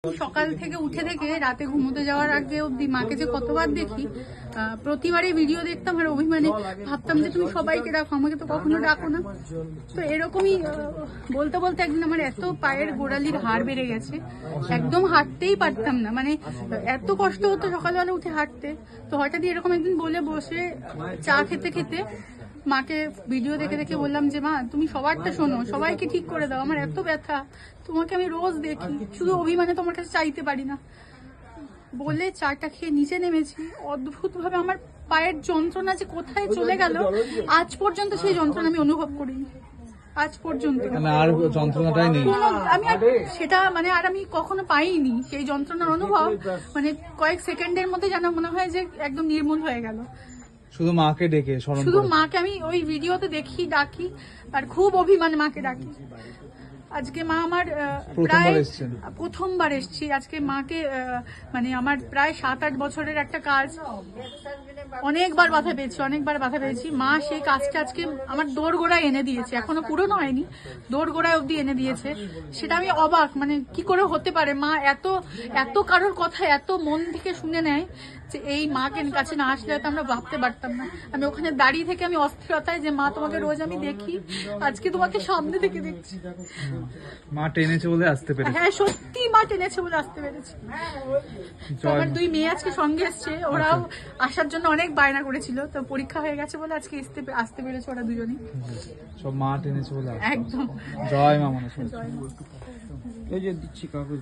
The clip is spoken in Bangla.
সকাল থেকে উঠে থেকে রাতে ঘুমোতে যাওয়ার আগে অব্দি মাকে যে কতবার দেখি, প্রতিবারই ভিডিও দেখতাম আর অভিমানে ভাবতাম যে তুমি সবাইকে ডাকো, আমাকে তো কখনো ডাকো না। তো এরকমই বলতে বলতে একদিন আমার এত পায়ের গোড়ালির হাড় বেড়ে গেছে, একদম হাঁটতেই পারতাম না, মানে এত কষ্ট হতো সকালবেলা উঠে হাঁটতে। তো হঠাৎ এরকম একদিন বলে বসে চা খেতে খেতে মাকে ভিডিও দেখে দেখে বললাম যে মা তুমি সবারটা শোনো, সবাইকে ঠিক করে দাও, আমার এত ব্যথা, তোমাকে আমি রোজ দেখি, শুধু অভিমানে তোমার কাছে চাইতে পারি না। বলে চাটা খেয়ে নিচে নেমেছি, অদ্ভুত ভাবে আমার পায়ের যন্ত্রণা যে কোথায় চলে গেল আজ পর্যন্ত সেই যন্ত্রণা আমি অনুভব করিনি, আজ পর্যন্ত। আর যন্ত্রণাটাই নেই, আমি আর সেটা মানে আর আমি কখনো পাইনি সেই যন্ত্রণার অনুভব, মানে কয়েক সেকেন্ডের মধ্যে যেন মনে হয় যে একদম নির্মূল হয়ে গেল। শুধু মাকে ডেকে শুধু মাকে আমি ওই ভিডিওতে দেখি, ডাকি, আর খুব অভিমান মাকে ডাকি। আজকে মা আমার প্রায় প্রথমবার এসছি আজকে মাকে, মানে আমার প্রায় 7-8 বছরের একটা কাজ, অনেকবার বাধা পেয়েছি, মা সেই কাজটা আজকে আমার দোরগোড়ায় এনে দিয়েছে, এখনো পূরণ হয়নি, দোরগোড়ায় অব্দি এনে দিয়েছে। সেটা আমি অবাক, মানে কি করে হতে পারে মা এত এত কারোর কথা এত মন থেকে শুনে নেয়, যে এই মাকে কাছে না আসলে হয়তো আমরা ভাবতে পারতাম না। আমি ওখানে দাঁড়িয়ে থেকে আমি অস্থিরতায় যে মা তোমাকে রোজ আমি দেখি, আজকে তোমাকে সামনে থেকে দেখছি। মা টেনেছে বলে আসতে পেরেছি। হ্যাঁ সত্যি মা টেনেছে বলে আসতে পেরেছি। আমার 2 মেয়ে আজকে সঙ্গে এসছে, ওরাও আসার জন্য অনেক বায়না করেছিল, তো পরীক্ষা হয়ে গেছে বলে আজকে আসতে পেরেছে ওরা দুজনেই। সব মা টেনেছে বলে একদম। জয় মা মনসা। জয় মা। এই যে দিচ্ছি কাগজ।